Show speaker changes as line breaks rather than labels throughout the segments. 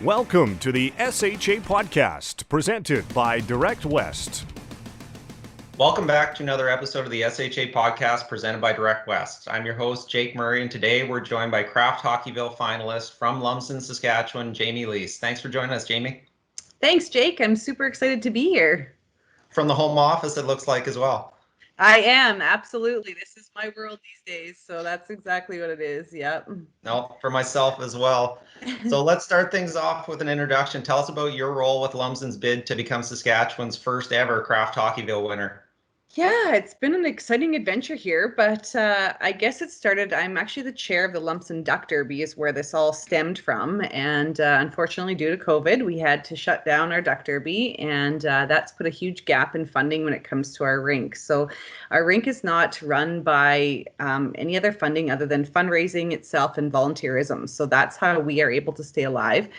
Welcome to the SHA Podcast, presented by Direct West.
Welcome back to another episode of the SHA Podcast, presented by Direct West. I'm your host, Jake Murray, and today we're joined by Kraft Hockeyville finalist from Lumsden, Saskatchewan, Jamie Lease. Thanks for joining us, Jamie.
Thanks, Jake. I'm super excited to be here.
From the home office, it looks like as well.
I am, absolutely. This is my world these days, so that's exactly what it is. Yep.
No, for myself as well. So let's start things off with an introduction. Tell us about your role with Lumsden's bid to become Saskatchewan's first ever Kraft Hockeyville winner.
Yeah, it's been an exciting adventure here, but I guess it started, I'm actually the chair of the Lumsden Duck Derby is where this all stemmed from. And unfortunately, due to COVID, we had to shut down our Duck Derby, and that's put a huge gap in funding when it comes to our rink. So our rink is not run by any other funding other than fundraising itself and volunteerism. So that's how we are able to stay alive.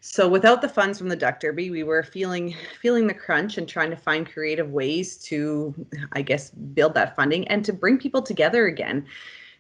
So without the funds from the Duck Derby, we were feeling the crunch and trying to find creative ways to, I guess, build that funding and to bring people together again.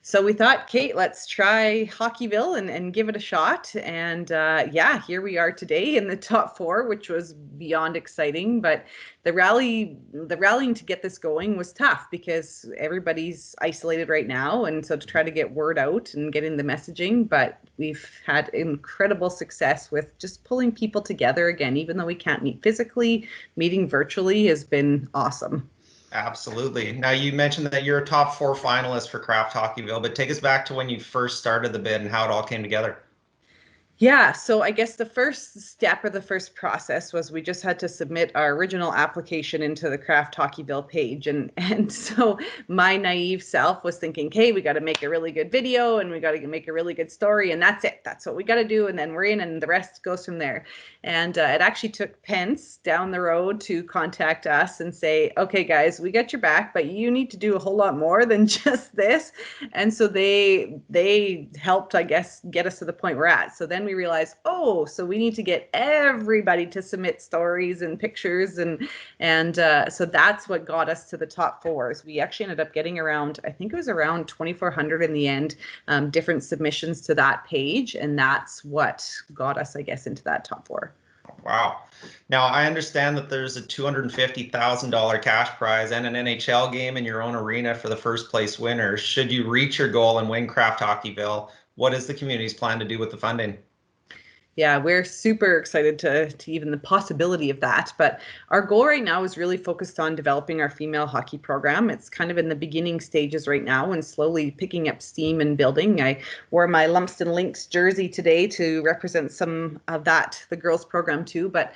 So we thought, Kate, let's try Hockeyville and give it a shot. And yeah, here we are today in the top four, which was beyond exciting. But the rallying to get this going was tough because everybody's isolated right now. And so to try to get word out and getting the messaging, but we've had incredible success with just pulling people together again, even though we can't meet physically, meeting virtually has been awesome.
Absolutely. Now, you mentioned that you're a top four finalist for Kraft Hockeyville, but take us back to when you first started the bid and how it all came together.
Yeah, so I guess the first step or the first process was we just had to submit our original application into the Kraft Hockeyville page. And so my naive self was thinking, hey, we got to make a really good video and we got to make a really good story. And that's it. That's what we got to do. And then we're in and the rest goes from there. And it actually took Pence down the road to contact us and say, okay, guys, we got your back, but you need to do a whole lot more than just this. And so they helped, I guess, get us to the point we're at. So then we realized, oh, so we need to get everybody to submit stories and pictures. And so that's what got us to the top fours. We actually ended up getting around, I think it was around 2,400 in the end, different submissions to that page. And that's what got us, I guess, into that top four.
Wow. Now, I understand that there's a $250,000 cash prize and an NHL game in your own arena for the first place winner. Should you reach your goal and win Kraft Hockeyville, what is the community's plan to do with the funding?
Yeah, we're super excited to even the possibility of that. But our goal right now is really focused on developing our female hockey program. It's kind of in the beginning stages right now and slowly picking up steam and building. I wore my Lumsden Lynx jersey today to represent some of that, the girls program too. But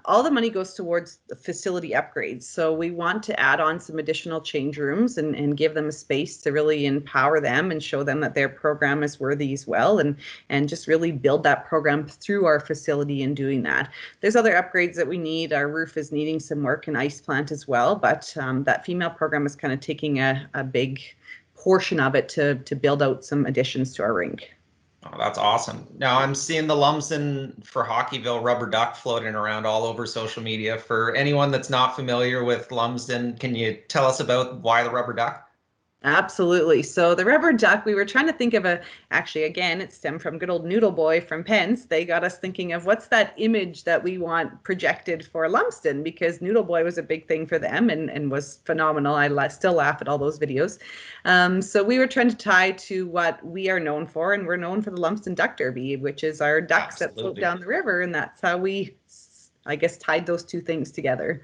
all the money goes towards the facility upgrades. So we want to add on some additional change rooms and give them a space to really empower them and show them that their program is worthy as well, and just really build that program through our facility in doing that. There's other upgrades that we need. Our roof is needing some work, and ice plant as well, but that female program is kind of taking a big portion of it to build out some additions to our rink.
Oh, that's awesome. Now I'm seeing the Lumsden for Hockeyville rubber duck floating around all over social media. For anyone that's not familiar with Lumsden, can you tell us about why the rubber duck?
Absolutely. So the rubber duck, we were trying to think of actually, again, it stemmed from good old Noodle Boy from Pence. They got us thinking of what's that image that we want projected for Lumsden, because Noodle Boy was a big thing for them and was phenomenal. I still laugh at all those videos. So we were trying to tie to what we are known for, and we're known for the Lumsden Duck Derby, which is our ducks that float down the river. And that's how we, I guess, tied those two things together.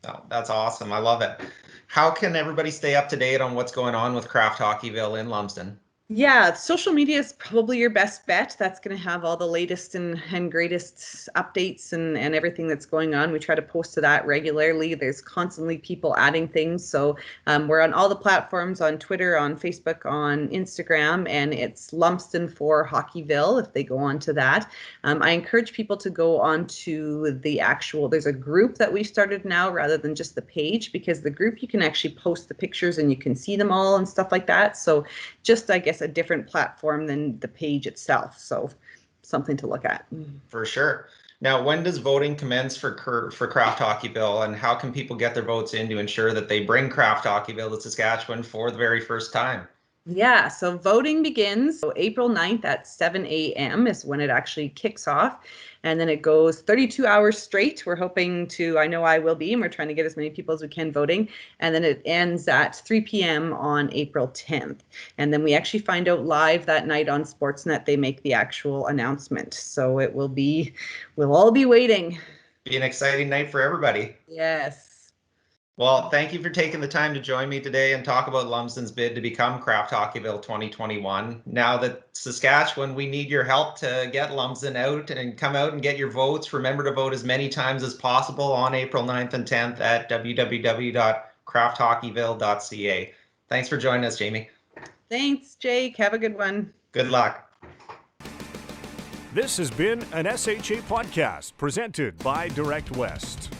Oh, that's awesome. I love it. How can everybody stay up to date on what's going on with Kraft Hockeyville in Lumsden?
Yeah, social media is probably your best bet. That's going to have all the latest and greatest updates and everything that's going on. We try to post to that regularly. There's constantly people adding things. So we're on all the platforms, on Twitter, on Facebook, on Instagram, and it's Lumsden for Hockeyville if they go on to that. I encourage people to go on to the actual, there's a group that we've started now rather than just the page, because the group you can actually post the pictures and you can see them all and stuff like that. So just, I guess, a different platform than the page itself. So something to look at.
For sure. Now, when does voting commence for Kraft Hockeyville, and how can people get their votes in to ensure that they bring Kraft Hockeyville to Saskatchewan for the very first time?
Yeah, so voting begins so April 9th at 7 a.m. is when it actually kicks off. And then it goes 32 hours straight. We're hoping to, I know I will be, and we're trying to get as many people as we can voting. And then it ends at 3 p.m. on April 10th. And then we actually find out live that night on Sportsnet, they make the actual announcement. So we'll all be waiting.
Be an exciting night for everybody.
Yes.
Well, thank you for taking the time to join me today and talk about Lumsden's bid to become Kraft Hockeyville 2021. Now that Saskatchewan, we need your help to get Lumsden out and come out and get your votes. Remember to vote as many times as possible on April 9th and 10th at www.krafthockeyville.ca. Thanks for joining us, Jamie.
Thanks, Jake. Have a good one.
Good luck.
This has been an SHA podcast presented by Direct West.